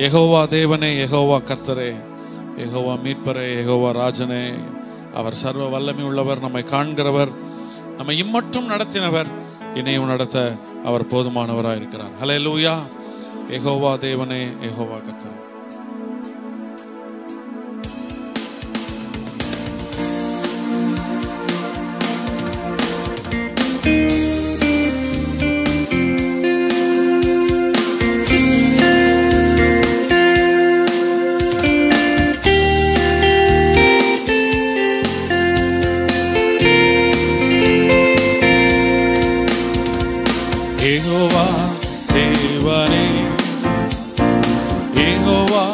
யெகோவா தேவனே, யெகோவா கர்த்தரே, யெகோவா மீட்பரே, யெகோவா ராஜனே. அவர் சர்வ வல்லமை உள்ளவர், நம்மை காண்கிறவர், நம்மை இம்மட்டும் நடத்தினவர், இனியும் நடத்த அவர் போதுமானவராக இருக்கிறார். ஹல்லேலூயா. யெகோவா தேவனே, யெகோவா கர்த்தரே. யெகோவா தேவனே, யெகோவா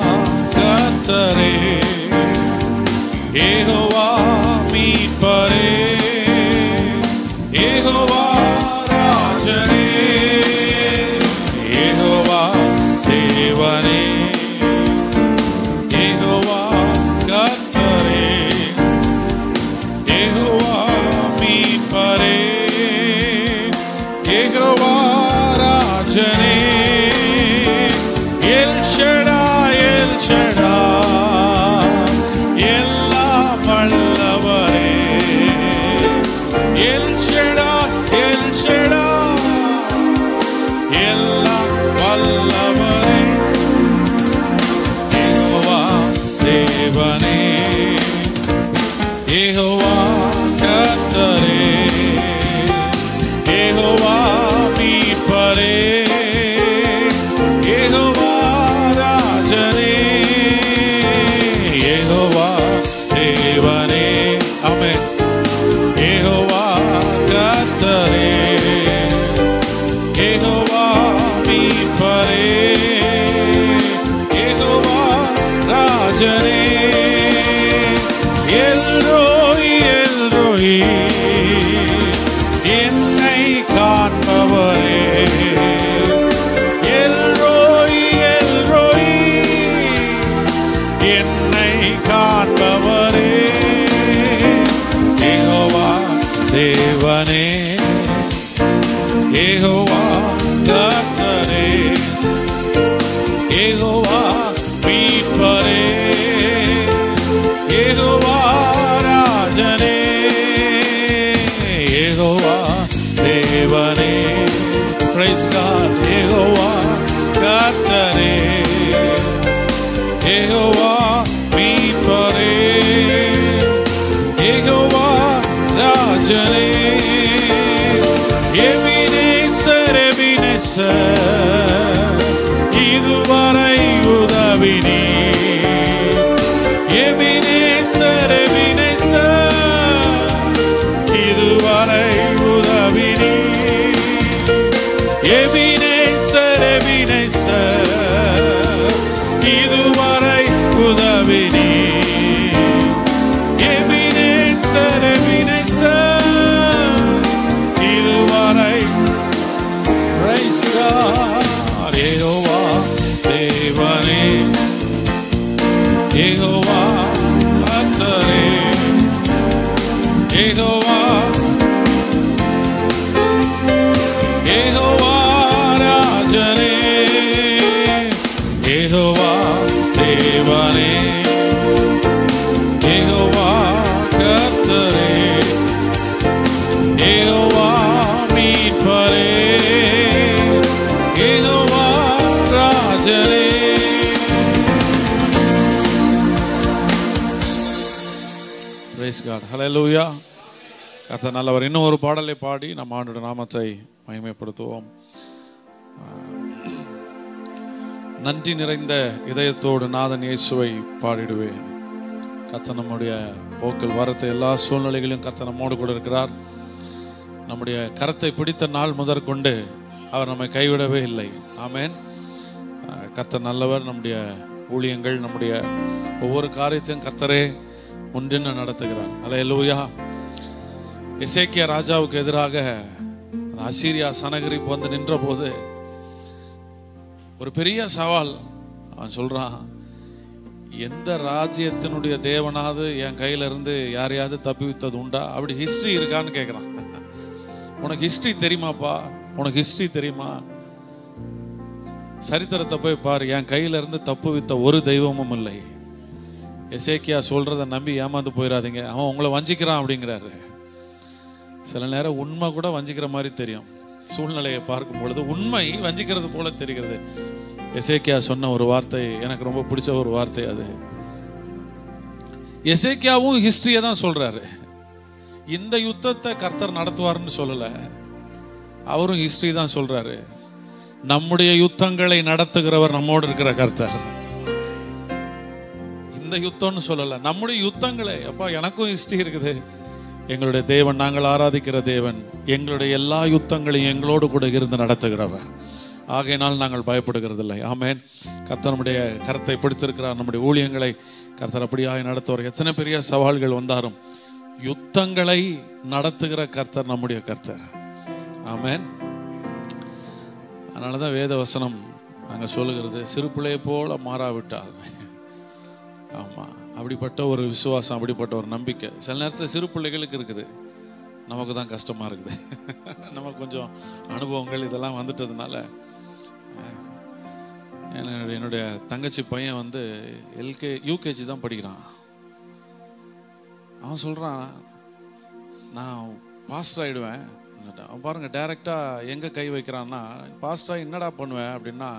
கர்த்தரே, யெகோவா மீட்பரே, யெகோவா ராஜனே, யெகோவா தேவனே, யெகோவா கர்த்தரே, யெகோவா மீட்பரே, யெகோவா ராஜனே, எல் ஷடாய், எல் ஷடாய், எல்லாம் வல்லவரே, எல் ஷடாய், எல் ஷடாய், எல்லாம் வல்லவரே, யெகோவா தேவனே, யெகோவா கர்த்தரே, யெகோவா மீட்பரே, யெகோவா ராஜனே, யெகோவா தேவனே. ஆமென். யெகோவா கர்த்தரே, யெகோவா மீட்பரே, யெகோவா ராஜனே, எல்ரோய், எல்ரோய், என்னை காண்பவரே, எல்ரோய், எல்ரோய், என்னை காண்பவரே, யெகோவா தேவனே, யெகோவா கர்த்தரே, யெகோவா மீட்பரே, யெகோவா ராஜனே, யெகோவா தேவனே. Praise God. யெகோவா கர்த்தரே, யெகோவா மீட்பரே, யெகோவா ராஜனே, எபினேசர், எபினேசர், இதுவரை உதவினீ, எபினேசர், எபினேசர், இதுவரை உதவினீ, எபினேசர், எபினேசர், இதுவரை உதவினீ, எபினேசர், எபினேசர், இதுவரை. Praise God. யெகோவா தேவனே, யெகோவா கர்த்தரே, யெகோவா, யெகோவா ராஜனே, யெகோவா தேவனே, யெகோவா கர்த்தரே, யெகோவா மீட்பரே, யெகோவா ராஜனே. Praise God. Hallelujah. கர்த்தர் நல்லவர். இன்னும் ஒரு பாடலை பாடி நம்ம ஆண்டவருடைய நாமத்தை மகிமைப்படுத்துவோம். நன்றி நிறைந்த இதயத்தோடு நாதன் இயேசுவை பாடிடுவேன். கர்த்தர் நம்முடைய போக்கில் வரத்தை எல்லா சூழ்நிலைகளிலும் கர்த்தர் நம்மோடு கூட இருக்கிறார். நம்முடைய கரத்தை பிடித்த நாள் முதற்கொண்டு அவர் நம்மை கைவிடவே இல்லை. ஆமென். கர்த்தர் நல்லவர். நம்முடைய ஊழியங்கள், நம்முடைய ஒவ்வொரு காரியத்தையும் கர்த்தரே முன்னின்று நடத்துகிறார். அல்லேலூயா. எசேக்கியா ராஜாவுக்கு எதிராக அசீரியா சனகரிப்பு வந்து நின்ற போது ஒரு பெரிய சவால். அவன் சொல்றான், எந்த ராஜ்யத்தினுடைய தேவனாவது என் கையில இருந்து யாரையாவது தப்பிவித்தது உண்டா? அப்படி ஹிஸ்டரி இருக்கான்னு கேட்கிறான். உனக்கு ஹிஸ்டரி தெரியுமாப்பா? உனக்கு ஹிஸ்டரி தெரியுமா? சரித்திரத்தை போய் பாரு, என் கையில இருந்து தப்பு வித்த ஒரு தெய்வமும் இல்லை. எசேக்கியா சொல்றதை நம்பி ஏமாந்து போயிடாதீங்க, அவன் உங்களை வஞ்சிக்கிறான் அப்படிங்கிறாரு. சில நேரம் உண்மை கூட வஞ்சிக்கிற மாதிரி தெரியும். சூழ்நிலையை பார்க்கும் பொழுது உண்மை வஞ்சிக்கிறது போல தெரிகிறது. எசேக்கியா சொன்ன ஒரு வார்த்தை எனக்கு ரொம்ப பிடிச்ச ஒரு வார்த்தை. அது எசேக்கியாவும் ஹிஸ்டரியை தான் சொல்றாரு. இந்த யுத்தத்தை கர்த்தர் நடத்துவார்னு சொல்லல, அவரும் ஹிஸ்டரி தான் சொல்றாரு. நம்முடைய யுத்தங்களை நடத்துகிறவர் நம்மோடு இருக்கிற கர்த்தர். இந்த யுத்தம்னு சொல்லல, நம்முடைய யுத்தங்களை. அப்பா, எனக்கும் ஹிஸ்டரி இருக்குது. எங்களுடைய தேவன், நாங்கள் ஆராதிக்கிற தேவன் எங்களுடைய எல்லா யுத்தங்களையும் எங்களோடு கூட இருந்து நடத்துகிறவர். ஆகையினால் நாங்கள் பயப்படுகிறதில்லை. ஆமேன். கர்த்தர் நம்முடைய கரத்தை பிடித்திருக்கிறார். நம்முடைய ஊழியங்களை கர்த்தர் அப்படியாக நடத்துவார். எத்தனை பெரிய சவால்கள் வந்தாலும் யுத்தங்களை நடத்துகிற கர்த்தர் நம்முடைய கர்த்தர். ஆமேன். அதனாலதான் வேத வசனம் நாங்கள் சொல்லுகிறது, சிறு பிள்ளையை போல மாறாவிட்டால். ஆமா, அப்படிப்பட்ட ஒரு விசுவாசம், அப்படிப்பட்ட ஒரு நம்பிக்கை சில நேரத்தில் சிறு பிள்ளைகளுக்கு இருக்குது. நமக்கு தான் கஷ்டமா இருக்குது. நமக்கு கொஞ்சம் அனுபவங்கள் இதெல்லாம் வந்துட்டதுனால. என்னுடைய தங்கச்சி பையன் யூகேஜி தான் படிக்கிறான். அவன் சொல்றான், நான் பாஸ்டர் ஆயிடுவேன். அவன் பாருங்க, டைரக்டா எங்க கை வைக்கிறான்னா, பாஸ்டா என்னடா பண்ணுவேன் அப்படின்னா,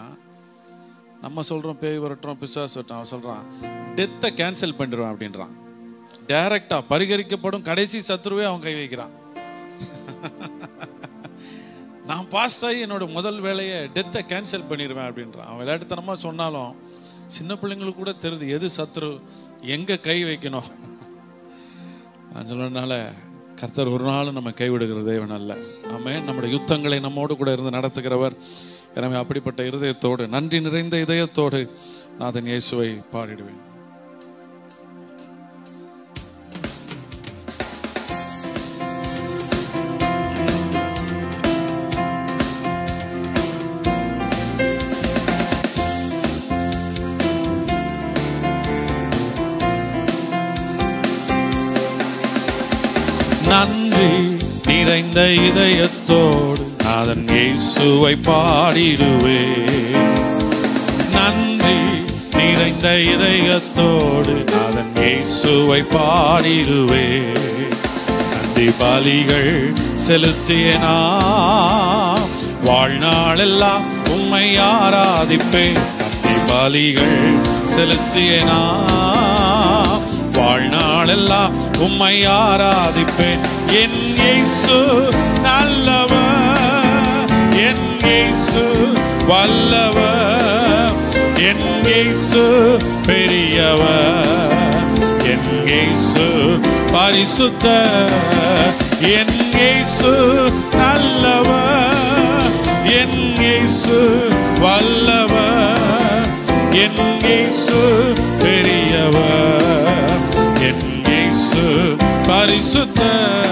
நம்ம சொல்றோம் பேய் வரட்டும் பிசாசு வரட்டும், அவன் சொல்றான் டெத்தை கேன்சல் பண்ணிடுவேன் அப்படின்றான். டைரக்டா பரிகரிக்கப்படும் கடைசி சத்ருவே அவன் கை வைக்கிறான். நான் பாஸ்ட் ஆகி என்னோட முதல் வேலையை டெத்தை கேன்சல் பண்ணிடுவேன் அப்படின்றான். அவன் விளையாட்டுத்தனமா சொன்னாலும் சின்ன பிள்ளைங்களுக்கு கூட தெரியுது எது சத்ரு, எங்க கை வைக்கணும். நான் சொன்னதுனால கர்த்தர் ஒரு நாளும் நம்ம கைவிடுகிற தேவன் அல்ல. ஆமென். நம்முடைய யுத்தங்களை நம்மோடு கூட இருந்து நடத்துகிறவர். எனவே அப்படிப்பட்ட இருதயத்தோடு, நன்றி நிறைந்த இதயத்தோடு நாதன் இயேசுவை பாடிடுவேன். நன்றி நிறைந்த இதயத்தோடு நாதன் இயேசுவை பாடிடுவே. நன்றி நிறைந்த இதயத்தோடு நாதன் இயேசுவை பாடிடுவே. நன்றி பலிகள் செலுத்தியனா வாழ்நாளெல்லாம் உம்மை ஆராதிப்பேன். நன்றி பலிகள் செலுத்தியனா வாழ்நாளெல்லாம் உம்மை ஆராதிப்பேன். என் இயேசு நல்லவர், என் இயேசு வல்லவர், என் இயேசு பெரியவர், என் இயேசு பரிசுத்தர். என் இயேசு நல்லவர், என் இயேசு வல்லவர், என் இயேசு பெரியவர், என் இயேசு பரிசுத்தர்.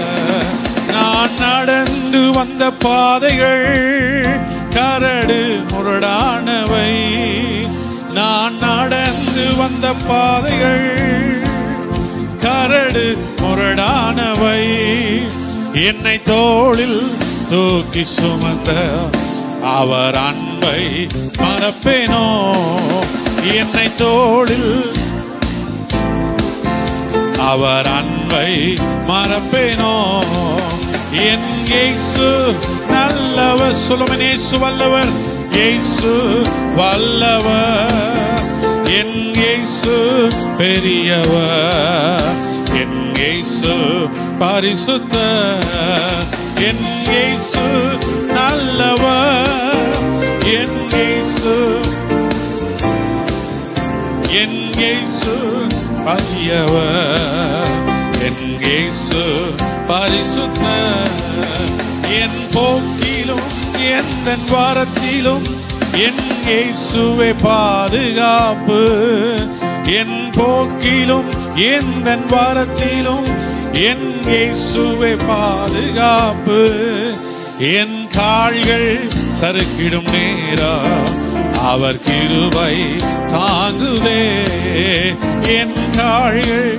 நான் நடந்து வந்த பாதைகள் கரடு முரடானவை. நான் நடந்து வந்த பாதைகள் கரடு முரடானவை. என்னை தோளில் தூக்கி சுமந்த அவர் அன்பை மறப்பேனோ. என்னை தோளில் அவர் அன்பை மறப்பேனோ. என் இயேசு நல்லவர். சொல்லுமன், இயேசு வல்லவர், இயேசு வல்லவர், என் இயேசு பெரியவர், என் இயேசு பரிசுத்தர். என் இயேசு நல்லவர், என் இயேசு, என் இயேசு பெரியவர், என் இயேசு பரிசுத்தர். என் போக்கிலும் எந்த வாரத்திலும் என் இயேசுவே பாதுகாப்பு. என் போக்கிலும் எந்த வாரத்திலும் என் இயேசுவே பாதுகாப்பு. என் கால்கள் சறுக்கிடும் நேரம் அவர் கிருபை தாங்குதே. என் கால்கள்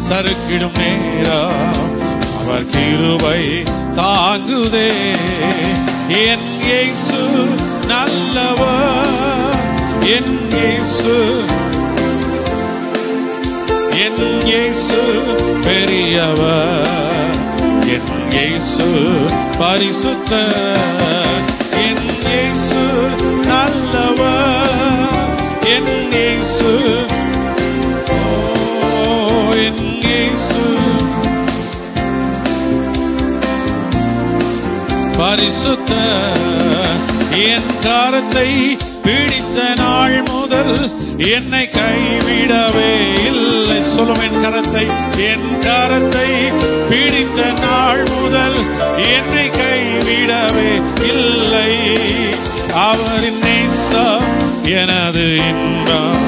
சறுக்கிடும் நேரம் அவர் கிருபை தாங்குதே. என் இயேசு நல்லவர், என் இயேசு, என் இயேசு பெரியவர், என் இயேசு பரிசுத்தர், என் இயேசு நல்லவர், என் இயேசு, என் இயேசு பரிசுத்தர். என் கரத்தை பிடித்த நாள் முதல் என்னை கைவிடவே இல்லை. சொல்லும் என் கரத்தை, என் கரத்தை பிடித்த நாள் முதல் என்னை கைவிடவே இல்லை. அவரின் நேசம் எனது இன்பம்,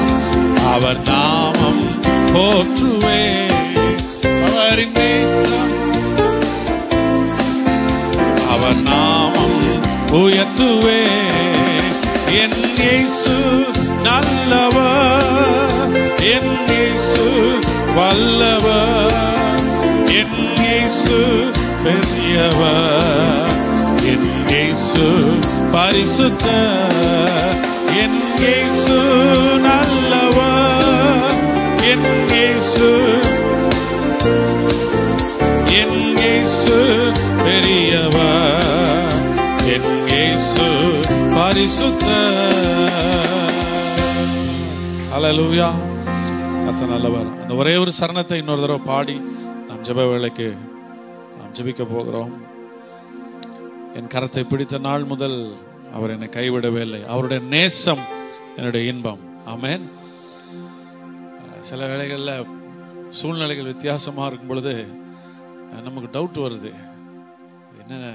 அவர் நாமம் போற்றுவே. அவரின் நேசம், அவர் நாமம் உயர்த்துவே. என் இயேசு நல்லவர், என் இயேசு வல்லவர், என் இயேசு பெரியவர், என் இயேசு பரிசுத்தர், என் இயேசு நல்லவர், என் இயேசு, என் இயேசு பெரியவர், என் இயேசு பரிசுத்தர். ஹல்லேலூயா. கர்த்தர் நல்லவர். அந்த ஒரே ஒரு சரணத்தை இன்னொரு தடவை பாடி நாம் ஜெப வேளைக்கு நாம் ஜெபிக்க போகிறோம். என் கரத்தை பிடித்த நாள் முதல் அவர் என்னை கைவிடவே இல்லை. அவருடைய நேசம் என்னுடைய இன்பம். ஆமென். சில வேளைகளில் சூழ்நிலைகள் வித்தியாசமாக இருக்கும் பொழுது நமக்கு டவுட் வருது, என்ன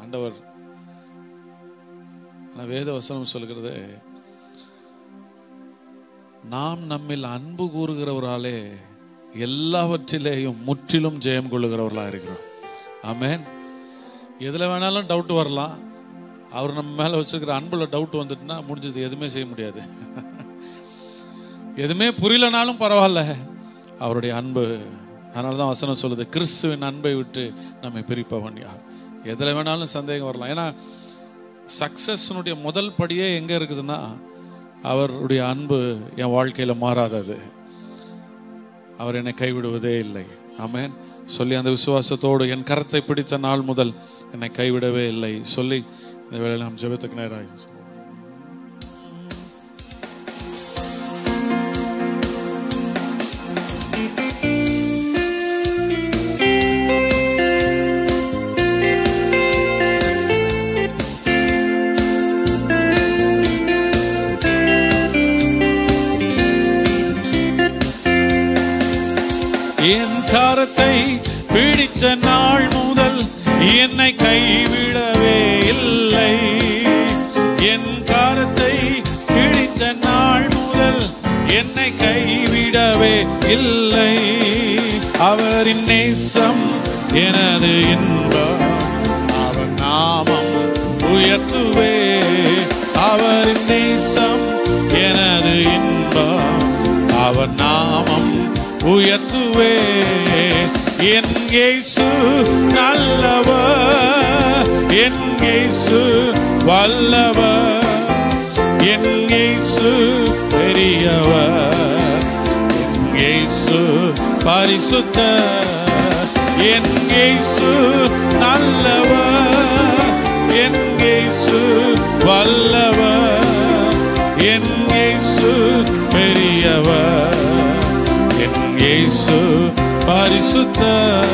ஆண்டவர். ஆனால் வேத வசனம் சொல்கிறது, நாம் நம்மில் அன்பு கூறுகிறவராலே எல்லாவற்றிலேயும் முற்றிலும் ஜெயம் கொள்ளுகிறவர்களாக இருக்கிறோம். ஆமென். எதில் வேணாலும் டவுட் வரலாம். அவர் நம்ம மேலே வச்சுருக்கிற அன்புல டவுட் வந்துட்டுனா முடிஞ்சது, எதுவுமே செய்ய முடியாது. எதுவுமே புரியலனாலும் பரவாயில்ல, அவருடைய அன்பு. அதனால தான் வசனம் சொல்லுது, கிறிஸ்துவின் அன்பை விட்டு நம்மை பிரிப்பவன் யார். எதில் வேணாலும் சந்தேகம் வரலாம். ஏன்னா சக்சஸ்னுடைய முதல் படியே எங்கே இருக்குதுன்னா, அவருடைய அன்பு என் வாழ்க்கையில் மாறாதது. அவர் என்னை கைவிடுவதே இல்லை. ஆமென். சொல்லி அந்த விசுவாசத்தோடு, என் கரத்தை பிடித்த நாள் முதல் என்னை கைவிடவே இல்லை சொல்லி இந்த வேளையில் நாம் ஜெபத்துக்கு நேராக என் கரத்தை பிடித்த நாள் முதல் என்னை கைவிடவே இல்லை. என் கரத்தை பிடித்த நாள் முதல் என்னை கைவிடவே இல்லை. அவரின் நேசம் எனது இன்பம், அவர் நாமம் உயர்த்துவே. அவரின் நேசம் எனது இன்பம், அவர் நாமம் உயர்த்துவே. என் இயேசு நல்லவர், என் இயேசு வல்லவர், என் இயேசு பெரியவர், என் இயேசு பரிசுத்தர், என் இயேசு நல்லவர், என் இயேசு வல்லவர், என் இயேசு பெரியவர், என் இயேசு பரிசுத்தர்.